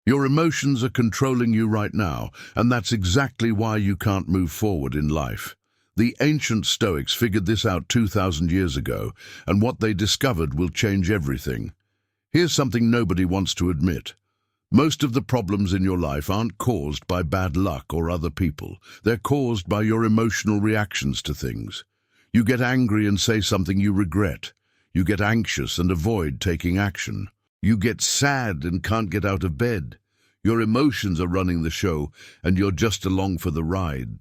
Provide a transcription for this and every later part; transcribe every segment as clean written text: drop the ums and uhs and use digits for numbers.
Your emotions are controlling you right now, and that's exactly why you can't move forward in life. The ancient Stoics figured this out 2,000 years ago, and what they discovered will change everything. Here's something nobody wants to admit. Most of the problems in your life aren't caused by bad luck or other people. They're caused by your emotional reactions to things. You get angry and say something you regret. You get anxious and avoid taking action. You get sad and can't get out of bed. Your emotions are running the show, and you're just along for the ride.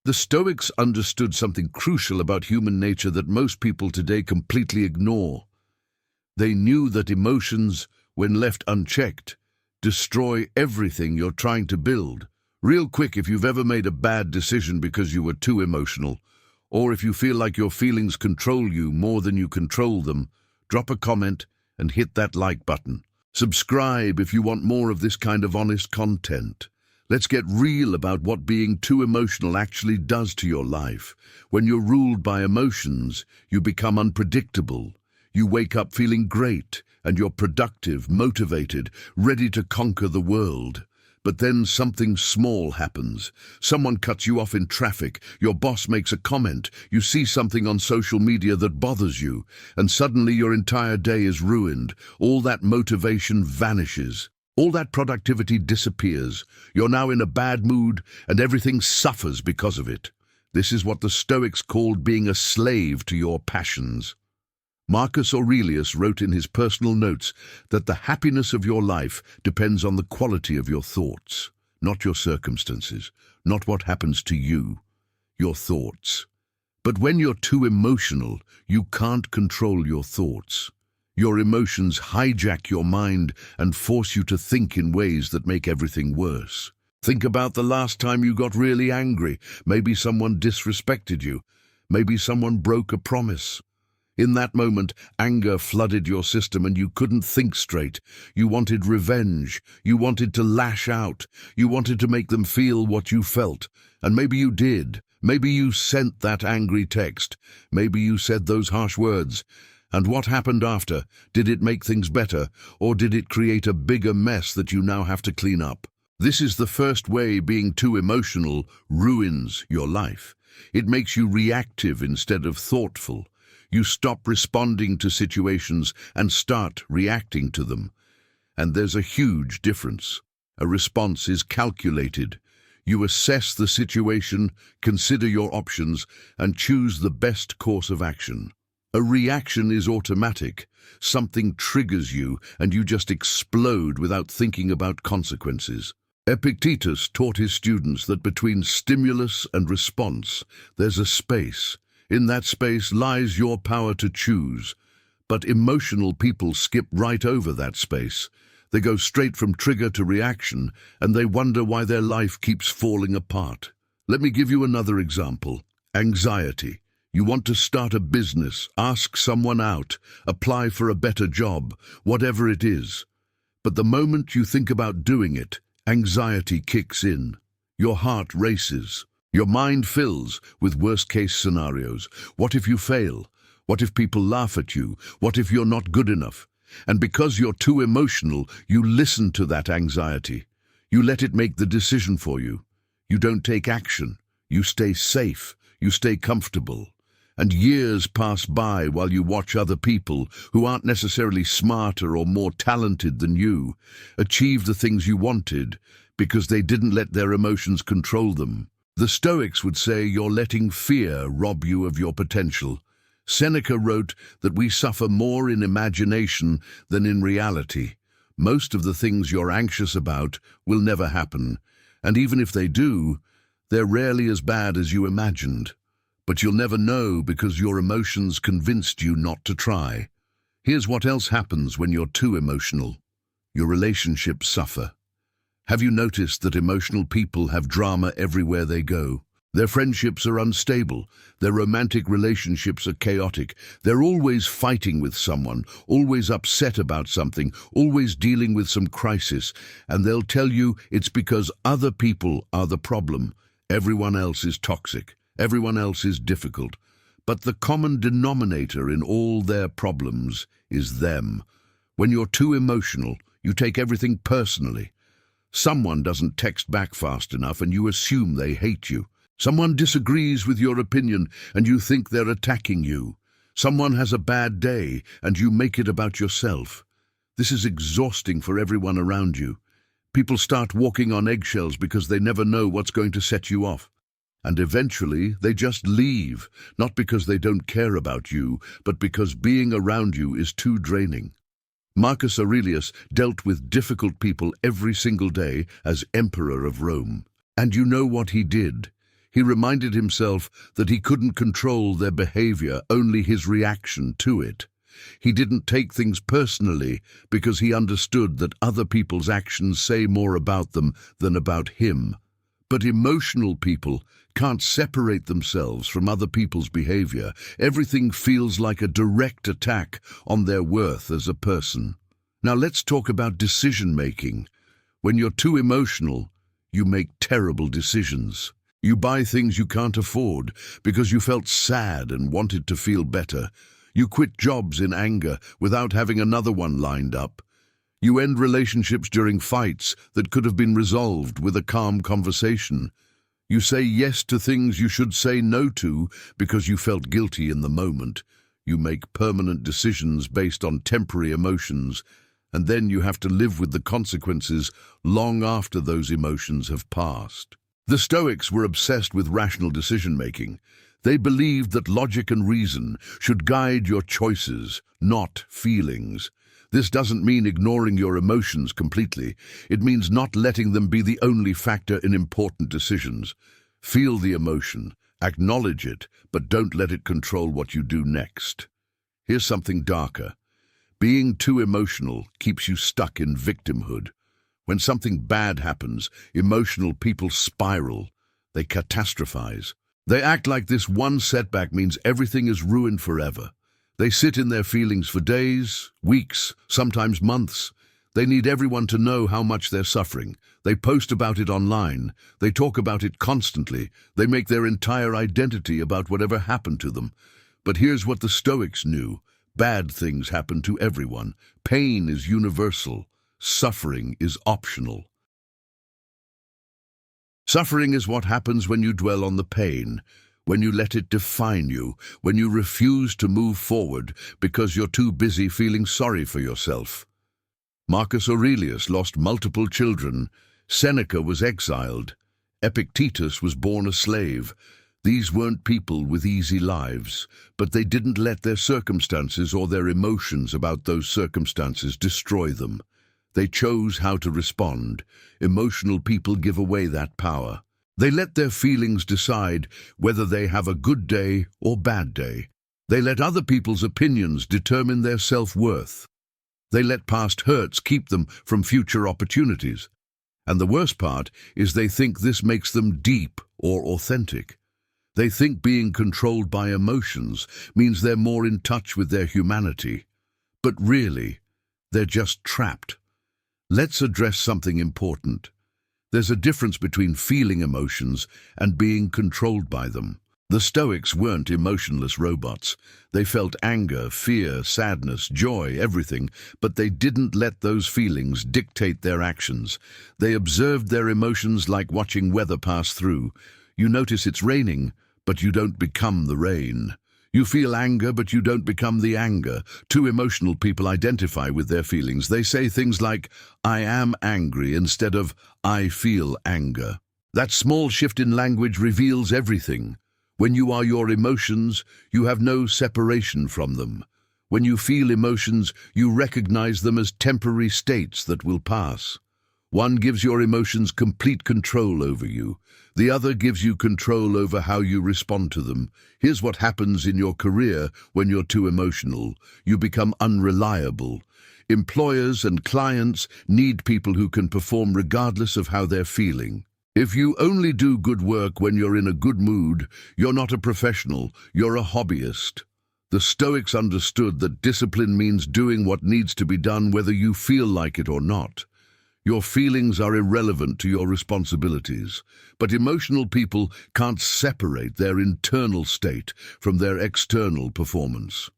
The Stoics understood something crucial about human nature that most people today completely ignore. They knew that emotions, when left unchecked, destroy everything you're trying to build. Real quick, if you've ever made a bad decision because you were too emotional, or if you feel like your feelings control you more than you control them, drop a comment and hit that like button. Subscribe if you want more of this kind of honest content. Let's get real about what being too emotional actually does to your life. When you're ruled by emotions, you become unpredictable. You wake up feeling great, and you're productive, motivated, ready to conquer the world. But then something small happens. Someone cuts you off in traffic, your boss makes a comment, you see something on social media that bothers you, and suddenly your entire day is ruined. All that motivation vanishes. All that productivity disappears. You're now in a bad mood, and everything suffers because of it. This is what the Stoics called being a slave to your passions. Marcus Aurelius wrote in his personal notes that the happiness of your life depends on the quality of your thoughts, not your circumstances, not what happens to you, your thoughts. But when you're too emotional, you can't control your thoughts. Your emotions hijack your mind and force you to think in ways that make everything worse. Think about the last time you got really angry. Maybe someone disrespected you. Maybe someone broke a promise. In that moment, anger flooded your system and you couldn't think straight. You wanted revenge. You wanted to lash out. You wanted to make them feel what you felt. And maybe you did. Maybe you sent that angry text. Maybe you said those harsh words. And what happened after? Did it make things better, or did it create a bigger mess that you now have to clean up? This is the first way being too emotional ruins your life. It makes you reactive instead of thoughtful. You stop responding to situations and start reacting to them. And there's a huge difference. A response is calculated. You assess the situation, consider your options, and choose the best course of action. A reaction is automatic. Something triggers you, and you just explode without thinking about consequences. Epictetus taught his students that between stimulus and response, there's a space. In that space lies your power to choose. But emotional people skip right over that space. They go straight from trigger to reaction, and they wonder why their life keeps falling apart. Let me give you another example. Anxiety. You want to start a business, ask someone out, apply for a better job, whatever it is. But the moment you think about doing it, anxiety kicks in. Your heart races. Your mind fills with worst-case scenarios. What if you fail? What if people laugh at you? What if you're not good enough? And because you're too emotional, you listen to that anxiety. You let it make the decision for you. You don't take action. You stay safe. You stay comfortable. And years pass by while you watch other people, who aren't necessarily smarter or more talented than you, achieve the things you wanted because they didn't let their emotions control them. The Stoics would say you're letting fear rob you of your potential. Seneca wrote that we suffer more in imagination than in reality. Most of the things you're anxious about will never happen, and even if they do, they're rarely as bad as you imagined. But you'll never know because your emotions convinced you not to try. Here's what else happens when you're too emotional. Your relationships suffer. Have you noticed that emotional people have drama everywhere they go? Their friendships are unstable. Their romantic relationships are chaotic. They're always fighting with someone, always upset about something, always dealing with some crisis. And they'll tell you it's because other people are the problem. Everyone else is toxic. Everyone else is difficult. But the common denominator in all their problems is them. When you're too emotional, You take everything personally. Someone doesn't text back fast enough and you assume they hate you. Someone disagrees with your opinion and you think they're attacking you. Someone has a bad day and you make it about yourself. This is exhausting for everyone around you. People start walking on eggshells because they never know what's going to set you off. And eventually they just leave, not because they don't care about you, but because being around you is too draining. Marcus Aurelius dealt with difficult people every single day as emperor of Rome. And you know what he did? He reminded himself that he couldn't control their behavior, only his reaction to it. He didn't take things personally because he understood that other people's actions say more about them than about him. But emotional people can't separate themselves from other people's behavior. Everything feels like a direct attack on their worth as a person. Now let's talk about decision-making. When you're too emotional, you make terrible decisions. You buy things you can't afford because you felt sad and wanted to feel better. You quit jobs in anger without having another one lined up. You end relationships during fights that could have been resolved with a calm conversation. You say yes to things you should say no to because you felt guilty in the moment. You make permanent decisions based on temporary emotions, and then you have to live with the consequences long after those emotions have passed. The Stoics were obsessed with rational decision-making. They believed that logic and reason should guide your choices, not feelings. This doesn't mean ignoring your emotions completely. It means not letting them be the only factor in important decisions. Feel the emotion, acknowledge it, but don't let it control what you do next. Here's something darker. Being too emotional keeps you stuck in victimhood. When something bad happens, emotional people spiral. They catastrophize. They act like this one setback means everything is ruined forever. They sit in their feelings for days, weeks, sometimes months. They need everyone to know how much they're suffering. They post about it online. They talk about it constantly. They make their entire identity about whatever happened to them. But here's what the Stoics knew. Bad things happen to everyone. Pain is universal. Suffering is optional. Suffering is what happens when you dwell on the pain, when you let it define you, when you refuse to move forward because you're too busy feeling sorry for yourself. Marcus Aurelius lost multiple children. Seneca was exiled. Epictetus was born a slave. These weren't people with easy lives, but they didn't let their circumstances or their emotions about those circumstances destroy them. They chose how to respond. Emotional people give away that power. They let their feelings decide whether they have a good day or bad day. They let other people's opinions determine their self-worth. They let past hurts keep them from future opportunities. And the worst part is they think this makes them deep or authentic. They think being controlled by emotions means they're more in touch with their humanity. But really, they're just trapped. Let's address something important. There's a difference between feeling emotions and being controlled by them. The Stoics weren't emotionless robots. They felt anger, fear, sadness, joy, everything, but they didn't let those feelings dictate their actions. They observed their emotions like watching weather pass through. You notice it's raining, but you don't become the rain. You feel anger, but you don't become the anger. Two emotional people identify with their feelings. They say things like, "I am angry," instead of, "I feel anger." That small shift in language reveals everything. When you are your emotions, you have no separation from them. When you feel emotions, you recognize them as temporary states that will pass. One gives your emotions complete control over you. The other gives you control over how you respond to them. Here's what happens in your career when you're too emotional. You become unreliable. Employers and clients need people who can perform regardless of how they're feeling. If you only do good work when you're in a good mood, you're not a professional, you're a hobbyist. The Stoics understood that discipline means doing what needs to be done whether you feel like it or not. Your feelings are irrelevant to your responsibilities, but emotional people can't separate their internal state from their external performance.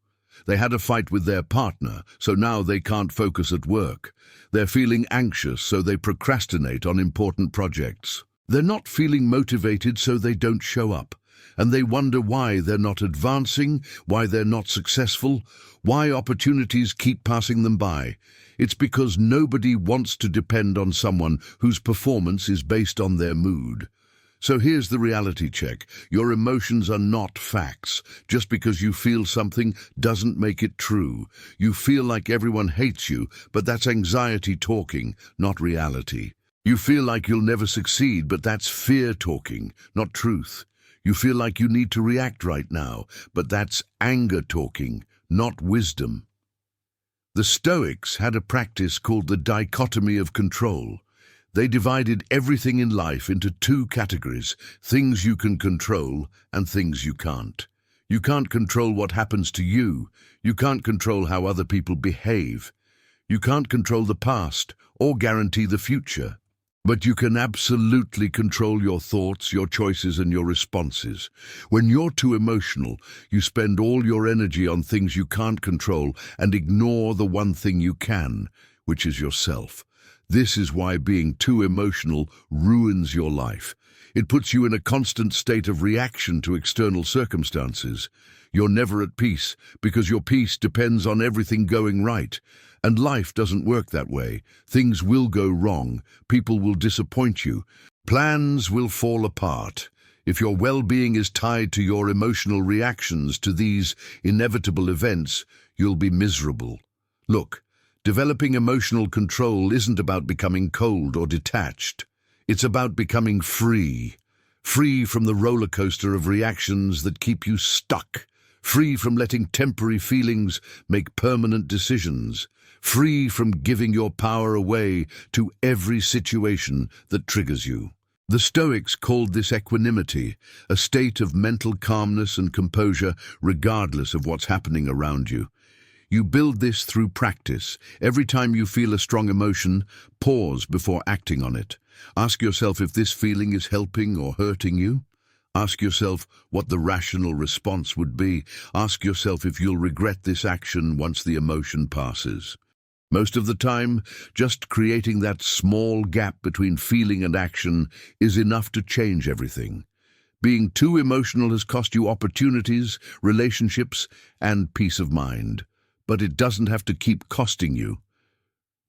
They had a fight with their partner, so now they can't focus at work. They're feeling anxious, so they procrastinate on important projects. They're not feeling motivated, so they don't show up. And they wonder why they're not advancing, why they're not successful, why opportunities keep passing them by. It's because nobody wants to depend on someone whose performance is based on their mood. So here's the reality check. Your emotions are not facts. Just because you feel something doesn't make it true. You feel like everyone hates you, but that's anxiety talking, not reality. You feel like you'll never succeed, but that's fear talking, not truth. You feel like you need to react right now, but that's anger talking, not wisdom. The Stoics had a practice called the dichotomy of control. They divided everything in life into two categories, things you can control and things you can't. You can't control what happens to you. You can't control how other people behave. You can't control the past or guarantee the future. But you can absolutely control your thoughts, your choices, and your responses. When you're too emotional, you spend all your energy on things you can't control and ignore the one thing you can, which is yourself. This is why being too emotional ruins your life. It puts you in a constant state of reaction to external circumstances. You're never at peace because your peace depends on everything going right. And life doesn't work that way. Things will go wrong. People will disappoint you. Plans will fall apart. If your well-being is tied to your emotional reactions to these inevitable events, you'll be miserable. Look, developing emotional control isn't about becoming cold or detached. It's about becoming free. Free from the roller coaster of reactions that keep you stuck. Free from letting temporary feelings make permanent decisions. Free from giving your power away to every situation that triggers you. The Stoics called this equanimity, a state of mental calmness and composure regardless of what's happening around you. You build this through practice. Every time you feel a strong emotion, pause before acting on it. Ask yourself if this feeling is helping or hurting you. Ask yourself what the rational response would be. Ask yourself if you'll regret this action once the emotion passes. Most of the time, just creating that small gap between feeling and action is enough to change everything. Being too emotional has cost you opportunities, relationships, and peace of mind. But it doesn't have to keep costing you.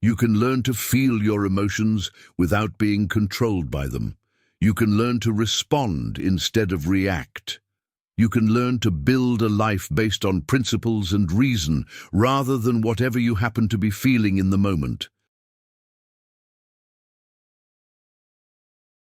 You can learn to feel your emotions without being controlled by them. You can learn to respond instead of react. You can learn to build a life based on principles and reason rather than whatever you happen to be feeling in the moment.